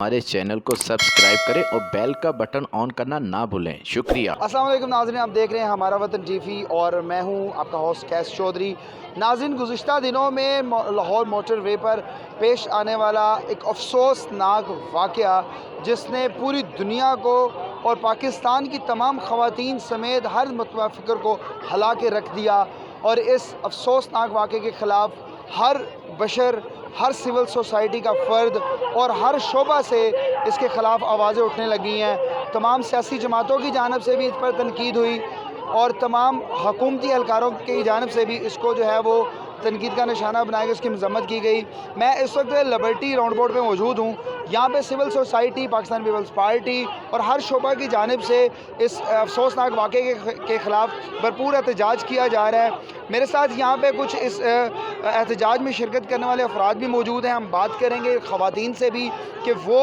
हमारे चैनल को सब्सक्राइब करें और बेल का बटन ऑन करना ना भूलें। शुक्रिया। अस्सलाम वालेकुम नाज़रीन, आप देख रहे हैं हमारा वतन टीवी और मैं हूं आपका होस्ट कैस चौधरी। नाज़रीन, गुज़िश्ता दिनों में लाहौर मोटर वे पर पेश आने वाला एक अफसोसनाक वाक़या जिसने पूरी दुनिया को और पाकिस्तान की तमाम ख़वातीन समेत हर मुतफ़िकर को हिला के रख दिया, और इस अफसोसनाक वाक़े के ख़िलाफ़ हर बशर, हर सिविल सोसाइटी का फ़र्द और हर शोबा से इसके ख़िलाफ़ आवाज़ें उठने लगी हैं। तमाम सियासी जमातों की जानिब से भी इस पर तनकीद हुई और तमाम हुकूमती एहलकारों की जानिब से भी इसको जो है वो तनकीद का निशाना बनाकर इसकी मज़म्मत की गई। मैं इस वक्त लिबर्टी राउंड बोर्ड पे मौजूद हूँ। यहाँ पे सिविल सोसाइटी, पाकिस्तान पीपल्स पार्टी और हर शोबा की जानिब से इस अफसोसनाक वाक़े के ख़िलाफ़ भरपूर एहतजाज किया जा रहा है। मेरे साथ यहाँ पे कुछ इस एहतजाज में शिरकत करने वाले अफराद भी मौजूद हैं। हम बात करेंगे ख़वातीन से भी कि वो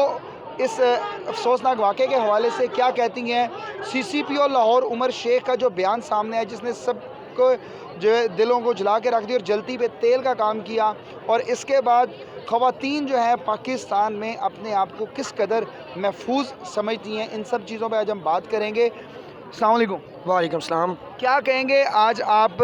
इस अफसोसनाक वाक़े के हवाले से क्या कहती हैं। CCPO लाहौर उमर शेख का जो बयान सामने आया, जिसने सबको जो है दिलों को जला के रख दिया और जलती पे तेल का काम किया, और इसके बाद ख़वातीन जो है पाकिस्तान में अपने आप को किस कदर महफूज समझती हैं, इन सब चीज़ों पे आज हम बात करेंगे। अस्सलाम वालेकुम। वालेकुम सलाम। क्या कहेंगे, आज आप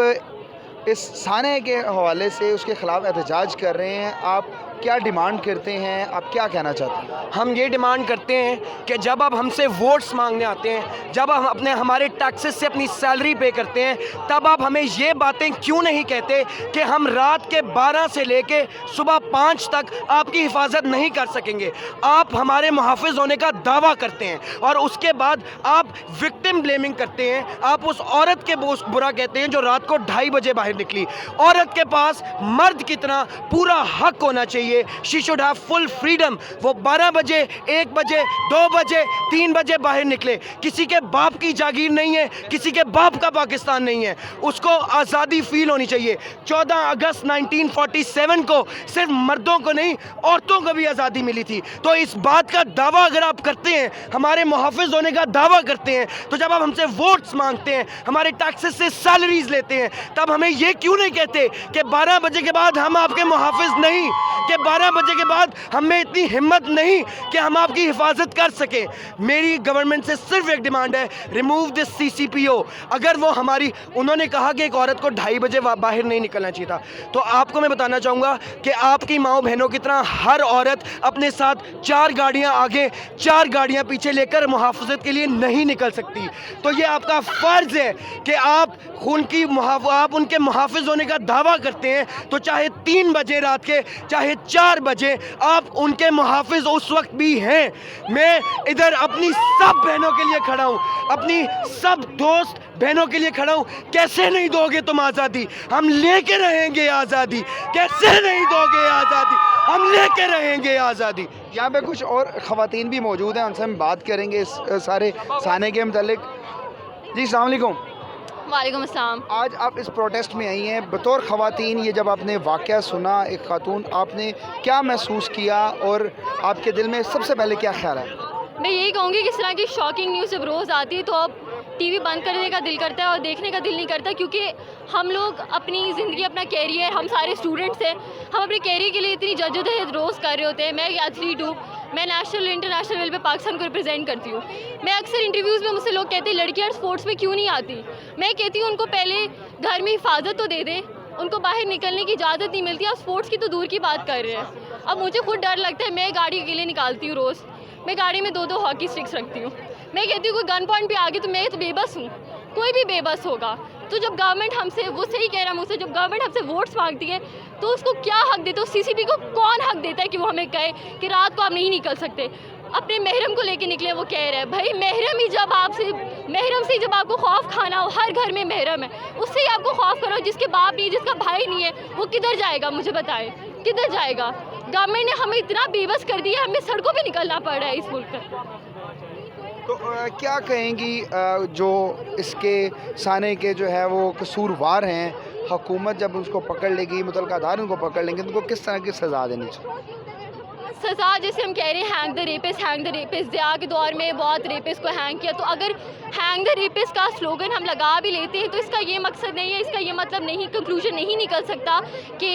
इस साने के हवाले से उसके ख़िलाफ़ एहतजाज कर रहे हैं, आप क्या डिमांड करते हैं, आप क्या कहना चाहते हैं? हम ये डिमांड करते हैं कि जब आप हमसे वोट्स मांगने आते हैं, जब हम हमारे टैक्सेस से अपनी सैलरी पे करते हैं, तब आप हमें ये बातें क्यों नहीं कहते कि हम रात के 12 से लेके सुबह 5 तक आपकी हिफाजत नहीं कर सकेंगे। आप हमारे मुहाफ़िज़ होने का दावा करते हैं और उसके बाद आप विक्टिम ब्लेमिंग करते हैं। आप उस औरत के बुरा कहते हैं जो रात को 2:30 बजे बाहर निकली। औरत के पास मर्द की तरह पूरा हक होना चाहिए। She should have full freedom. वो 12 बजे, 1 बजे, 2 बजे, 3 बजे बाहर निकले। किसी के बाप की जागीर नहीं है, किसी के बाप का पाकिस्तान नहीं है। उसको आज़ादी फील होनी चाहिए। 14 अगस्त 1947 को सिर्फ मर्दों को नहीं, औरतों को भी आज़ादी मिली थी। तो इस बात का दावा अगर आप करते हैं, हमारे मुहाफ़िज़ होने का दावा करते हैं, तो जब आप हमसे वोट्स मांगते हैं, हमारे टैक्सेस से सैलरीज लेते हैं, तब हमें ये क्यों नहीं कहते कि 12 बजे के बाद हम आपके मुहाफ़िज़ नहीं, कि 12 बजे के बाद हमें इतनी हिम्मत नहीं कि हम आपकी हिफाजत कर सकें। मेरी गवर्नमेंट से सिर्फ एक डिमांड है, रिमूव दिस CCPO। अगर वो हमारी, उन्होंने कहा कि एक औरत को 2:30 बजे बाहर नहीं निकलना चाहिए था, तो आपको मैं बताना चाहूँगा कि आपकी माओ बहनों की तरह हर औरत अपने साथ 4 गाड़ियाँ आगे, 4 गाड़ियाँ पीछे लेकर मुहाफ़ज़त के लिए नहीं निकल सकती। तो ये आपका फ़र्ज़ है कि आप उनके मुहाफ़िज़ होने का दावा करते हैं, तो चाहे 3 बजे रात के, चाहे 4 बजे, आप उनके मुहाफ़िज़ उस वक्त भी हैं। मैं इधर अपनी सब बहनों के लिए खड़ा हूँ, अपनी सब दोस्त बहनों के लिए खड़ा हूँ। कैसे नहीं दोगे तुम आज़ादी? हम लेके रहेंगे आज़ादी। कैसे नहीं दोगे आज़ादी? हम लेके रहेंगे आज़ादी। यहाँ पे कुछ और ख़वातीन भी मौजूद हैं, उनसे हम बात करेंगे इस सारे साने के मतलब। जी अस्सलाम वालेकुम। वालेकुम अस्सलाम। आज आप इस प्रोटेस्ट में आई हैं बतौर ख़वातीन। ये जब आपने वाक़या सुना, एक खातून, आपने क्या महसूस किया और आपके दिल में सबसे पहले क्या ख्याल है? मैं यही कहूँगी कि इस तरह की शॉकिंग न्यूज़ जब रोज़ आती है तो अब TV बंद करने का दिल करता है और देखने का दिल नहीं करता, क्योंकि हम लोग अपनी ज़िंदगी, अपना कैरियर, हम सारे स्टूडेंट्स हैं, हम अपने कैरियर के लिए इतनी जद्दोजहद रोज़ कर रहे होते हैं। मैं एक एथलीट हूँ, मैं नेशनल इंटरनेशनल लेवल पे पाकिस्तान को रिप्रेजेंट करती हूँ। मैं अक्सर इंटरव्यूज़ में मुझसे लोग कहते हैं लड़कियाँ स्पोर्ट्स में क्यों नहीं आती। मैं कहती हूँ उनको पहले घर में हिफाजत तो दे दें, उनको बाहर निकलने की इजाज़त नहीं मिलती, आप स्पोर्ट्स की तो दूर की बात कर रहे हैं। अब मुझे खुद डर लगता है, मैं गाड़ी अकेले निकालती हूँ रोज़, मैं गाड़ी में 2-2 हॉकी स्टिक्स रखती हूँ। मैं कहती हूँ कोई गन पॉइंट पे आ गई तो मैं तो बेबस हूँ, कोई भी बेबस होगा। तो जब गवर्नमेंट हमसे, वो सही कह रहा है मुझसे, जब गवर्नमेंट हमसे वोट्स मांगती है तो उसको क्या हक देते हो? CCP को कौन हक देता है कि वो हमें कहे कि रात को आप नहीं निकल सकते? अपने महरम को लेके निकले, वो कह रहे हैं भाई महरम ही जब आपसे, महरम से जब आपको खौफ खाना हो, हर घर में महरम है, उससे ही आपको खौफ करो। जिसके बाप नहीं, जिसका भाई नहीं है, वो किधर जाएगा? मुझे बताएं, किधर जाएगा? गवर्नमेंट ने हमें इतना बेबस कर दिया, हमें सड़कों पे निकलना पड़ रहा है इस मुल्क में। तो क्या कहेंगी जो इसके साने के जो है वो कसूरवार हैं, हुकूमत जब उसको पकड़ लेगी, मुतलका अदालत उनको पकड़ लेंगे, तो उनको किस तरह की सज़ा देनी चाहिए? सज़ा जैसे हम कह रहे हैं hang the rapist, hang the rapist, Zia के दौर में बहुत रेपिस्ट को हैंग किया, तो अगर हैंग द रेपिस्ट का स्लोगन हम लगा भी लेते हैं तो इसका ये मकसद नहीं है, इसका ये मतलब नहीं, कंक्लूजन नहीं निकल सकता कि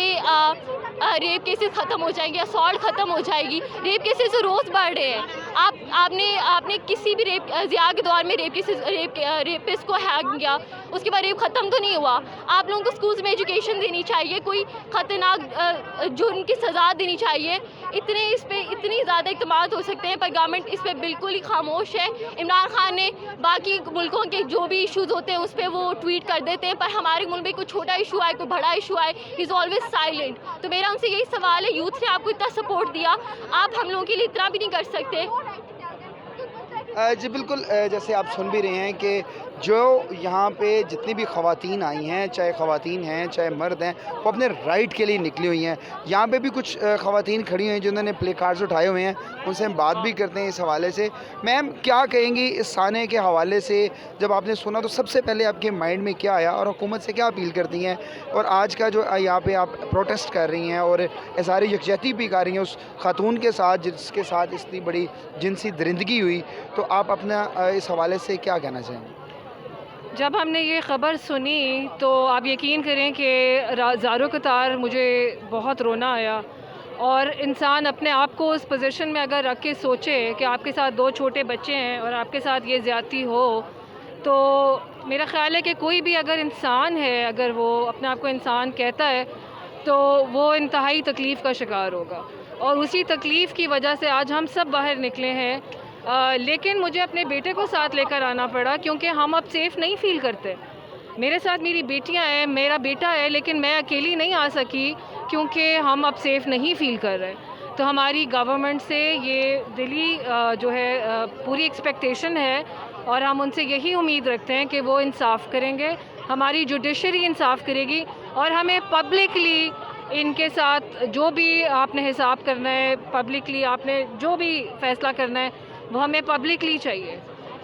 रेप केसेस ख़त्म हो जाएंगे, असॉल्ट ख़त्म हो जाएगी। रेप केसेस रोज़ बढ़ रहे हैं। आपने किसी भी ज़िया के दौर में रेपिस्ट को हैक किया, उसके बाद रेप ख़त्म तो नहीं हुआ। आप लोगों को स्कूल्स में एजुकेशन देनी चाहिए, कोई ख़तरनाक जुर्म की सज़ा देनी चाहिए। इस पे इतनी ज़्यादा इक़दाम हो सकते हैं, पर गवर्नमेंट इस पर बिल्कुल ही खामोश है। इमरान खान ने बाकी मुल्कों के जो भी इशूज़ होते हैं उस पर वो ट्वीट कर देते हैं, पर हमारे मुल्क में कोई छोटा इशू आए, कोई बड़ा इशू आए, ही इज़ ऑलवेज साइलेंट। तो मेरा उनसे यही सवाल है, यूथ ने आपको इतना सपोर्ट दिया, आप हम लोगों के लिए इतना भी नहीं कर सकते? जी बिल्कुल, जैसे आप सुन भी रहे हैं कि जो यहाँ पे जितनी भी ख़वातीन आई हैं, चाहे ख़वातीन हैं चाहे मर्द हैं, वो अपने राइट के लिए निकली हुई हैं। यहाँ पे भी कुछ ख़वातीन खड़ी हुई हैं जिन्होंने प्ले कार्ड्स उठाए हुए हैं, उनसे हम बात भी करते हैं इस हवाले से। मैम, क्या कहेंगी इस साने के हवाले से? जब आपने सुना तो सबसे पहले आपके माइंड में क्या आया और हुकूमत से क्या अपील करती हैं? और आज का जो यहाँ पे आप प्रोटेस्ट कर रही हैं और इज़हार यकजहती भी कर रही हैं उस खातून के साथ जिसके साथ इतनी बड़ी जिनसी दरिंदगी हुई, तो आप अपना इस हवाले से क्या कहना चाहेंगे? जब हमने ये ख़बर सुनी तो आप यकीन करें कि ज़ारो कतार मुझे बहुत रोना आया। और इंसान अपने आप को उस पोजीशन में अगर रख के सोचे कि आपके साथ 2 छोटे बच्चे हैं और आपके साथ ये ज़्यादती हो, तो मेरा ख़्याल है कि कोई भी अगर इंसान है, अगर वो अपने आप को इंसान कहता है, तो वो इंतहाई तकलीफ़ का शिकार होगा। और उसी तकलीफ़ की वजह से आज हम सब बाहर निकले हैं। लेकिन मुझे अपने बेटे को साथ लेकर आना पड़ा क्योंकि हम अब सेफ़ नहीं फ़ील करते। मेरे साथ मेरी बेटियां हैं, मेरा बेटा है, लेकिन मैं अकेली नहीं आ सकी क्योंकि हम अब सेफ़ नहीं फ़ील कर रहे। तो हमारी गवर्नमेंट से ये दिली जो है पूरी एक्सपेक्टेशन है और हम उनसे यही उम्मीद रखते हैं कि वो इंसाफ़ करेंगे, हमारी जुडिशरी इंसाफ़ करेगी और हमें पब्लिकली इनके साथ जो भी आपने हिसाब करना है, पब्लिकली आपने जो भी फ़ैसला करना है, वो हमें पब्लिकली चाहिए।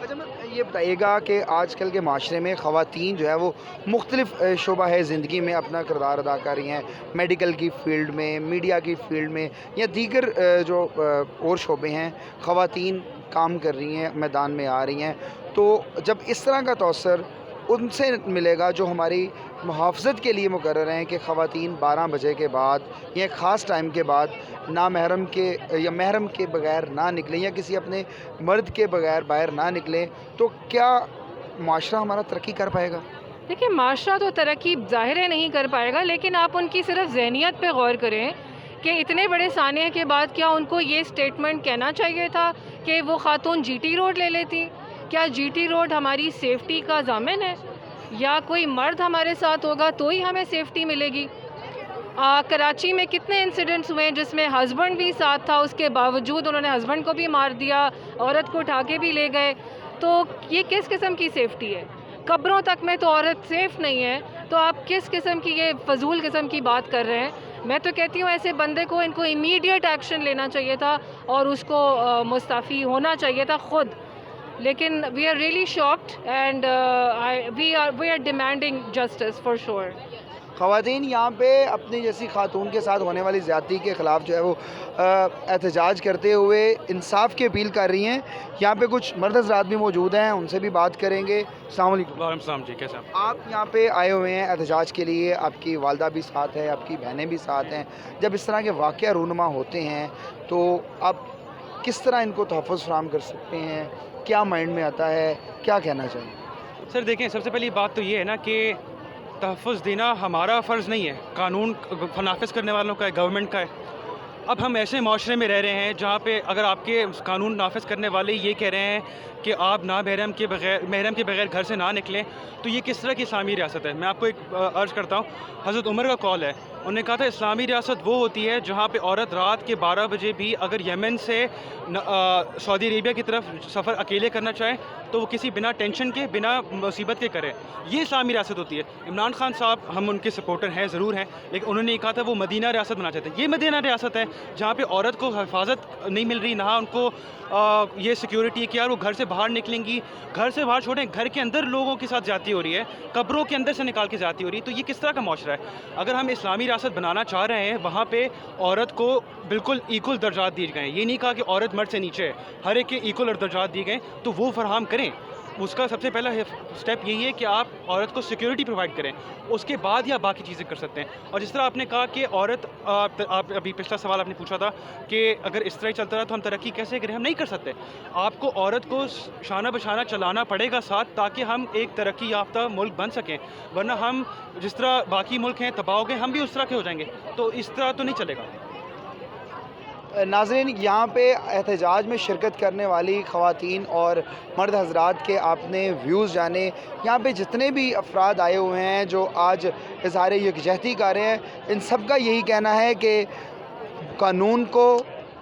अच्छा, मैं ये बताइएगा कि आजकल के माशरे में ख़वातीन जो है वो मुख्तलिफ़ शोबा है ज़िंदगी में अपना किरदार अदा कर रही हैं, मेडिकल की फ़ील्ड में, मीडिया की फ़ील्ड में या दीगर जो और शोबे हैं, ख़वातीन काम कर रही हैं, मैदान में आ रही हैं। तो जब इस तरह का तौसर उनसे मिलेगा जो हमारी मुहाफ़ज़त के लिए मुकर्रर हैं कि ख़वातीन 12 बजे के बाद या ख़ास टाइम के बाद ना महरम के या महरम के बग़ैर ना निकलें या किसी अपने मर्द के बग़ैर बाहर ना निकलें, तो क्या माशरा हमारा तरक्की कर पाएगा? देखिए, माशरा तो तरक्की ज़ाहिर है नहीं कर पाएगा, लेकिन आप उनकी सिर्फ ज़हनियत पे गौर करें कि इतने बड़े सानिया के बाद क्या उनको ये स्टेटमेंट कहना चाहिए था कि वो खातून जीटी रोड ले लेती? क्या जीटी रोड हमारी सेफ्टी का ज़ामिन है? या कोई मर्द हमारे साथ होगा तो ही हमें सेफ्टी मिलेगी? कराची में कितने इंसिडेंट्स हुए जिसमें हस्बैंड भी साथ था, उसके बावजूद उन्होंने हस्बैंड को भी मार दिया, औरत को उठा के भी ले गए। तो ये किस किस्म की सेफ्टी है? कब्रों तक में तो औरत सेफ़ नहीं है, तो आप किस किस्म की ये फजूल किस्म की बात कर रहे हैं? मैं तो कहती हूँ ऐसे बंदे को इनको इमीडिएट एक्शन लेना चाहिए था और उसको मुस्तफ़ी होना चाहिए था खुद। लेकिन we are really shocked and we are demanding justice for sure. ख़वातीन यहाँ पे अपनी जैसी खातून के साथ होने वाली ज़्यादती के ख़िलाफ़ जो है वो एहतजाज करते हुए इंसाफ की अपील कर रही हैं। यहाँ पे कुछ मर्द हज़रात भी मौजूद हैं, उनसे भी बात करेंगे। अस्सलाम वालेकुम। वालेकुम सलाम जी, कैसे आप? आप यहाँ पे आए हुए हैं एहतजाज के लिए, आपकी वालदा भी साथ है, आपकी बहनें भी साथ हैं। जब इस तरह के वाक़या रूनुमा होते हैं तो आप किस तरह इनको तहफ़्फ़ुज़ फराहम कर सकते हैं? क्या माइंड में आता है, क्या कहना चाहिए? सर देखें, सबसे पहली बात तो ये है ना कि तहफ़्फ़ुज़ देना हमारा फ़र्ज़ नहीं है, कानून नाफिज़ करने वालों का है, गवर्नमेंट का है। अब हम ऐसे माशरे में रह रहे हैं जहाँ पे अगर आपके कानून नाफिज़ करने वाले ये कह रहे हैं कि आप ना महरम के बगैर घर से ना निकलें, तो ये किस तरह की इस्लामी रियासत है? मैं आपको एक अर्ज़ करता हूँ, हज़रत उमर का कॉल है, उन्होंने कहा था इस्लामी रियासत वो होती है जहाँ पे औरत रात के 12 बजे भी अगर यमन से सऊदी अरेबिया की तरफ सफ़र अकेले करना चाहे तो वो किसी बिना टेंशन के, बिना मुसीबत के करे। ये इस्लामी रियासत होती है। इमरान खान साहब, हम उनके सपोर्टर हैं, ज़रूर हैं, लेकिन उन्होंने ये कहा था वो मदीना रियासत बनाना चाहते हैं। ये मदीना रियासत है जहाँ पे औरत को हिफाजत नहीं मिल रही, ना उनको ये सिक्योरिटी है कि यार वो घर से बाहर निकलेंगी, घर से बाहर छोड़ें, घर के अंदर लोगों के साथ जाती हो रही है, कब्रों के अंदर से निकाल के जाती हो रही है। तो ये किस तरह का माशरा है? अगर हम इस्लामी रियासत बनाना चाह रहे हैं, वहाँ पे औरत को बिल्कुल इक्वल दर्जात दिए गए हैं। ये नहीं कहा कि औरत मर्द से नीचे है, हर एक के इक्वल दर्जात दिए गए, तो वो फराहम करें। उसका सबसे पहला स्टेप यही है कि आप औरत को सिक्योरिटी प्रोवाइड करें, उसके बाद ही आप बाकी चीज़ें कर सकते हैं। और जिस तरह आपने कहा कि औरत आप अभी पिछला सवाल आपने पूछा था कि अगर इस तरह ही चलता रहा तो हम तरक्की कैसे करें, हम नहीं कर सकते। आपको औरत को शाना बशाना चलाना पड़ेगा साथ, ताकि हम एक तरक्की याफ्ता मुल्क बन सकें, वरना हम जिस तरह बाकी मुल्क हैं तबाह हो गए, हम भी उस तरह के हो जाएंगे, तो इस तरह तो नहीं चलेगा। नाज़रीन, यहाँ पे एहतजाज में शिरकत करने वाली ख़वातीन और मर्द हज़रात के आपने व्यूज़ जाने। यहाँ पे जितने भी अफराद आए हुए हैं जो आज इज़हार यकजहती कर रहे हैं, इन सब का यही कहना है कि कानून को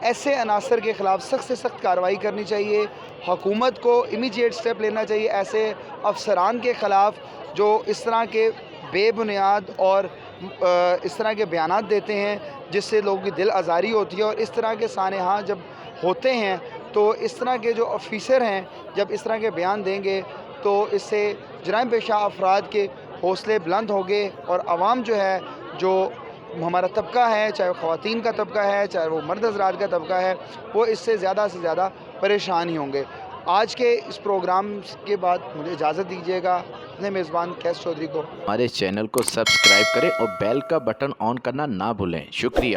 ऐसे अनासर के ख़िलाफ़ सख्त से सख्त कार्रवाई करनी चाहिए। हुकूमत को इमीडिएट स्टेप लेना चाहिए ऐसे अफसरान के ख़िलाफ़ जो इस तरह के बेबुनियाद और इस तरह के बयानात देते हैं जिससे लोगों की दिल आज़ारी होती है। और इस तरह के सानेहा जब होते हैं तो इस तरह के जो ऑफिसर हैं जब इस तरह के बयान देंगे तो इससे जराइम पेशा अफराद के हौसले बुलंद होंगे और आवाम जो है, जो हमारा तबका है, चाहे वो ख़वातीन का तबका है, चाहे वो मर्द हज़रात का तबका है, वो इससे ज़्यादा परेशान ही होंगे। आज के इस प्रोग्राम के बाद मुझे इजाज़त दीजिएगा, अपने मेज़बान कैस चौधरी को। हमारे चैनल को सब्सक्राइब करें और बेल का बटन ऑन करना ना भूलें। शुक्रिया।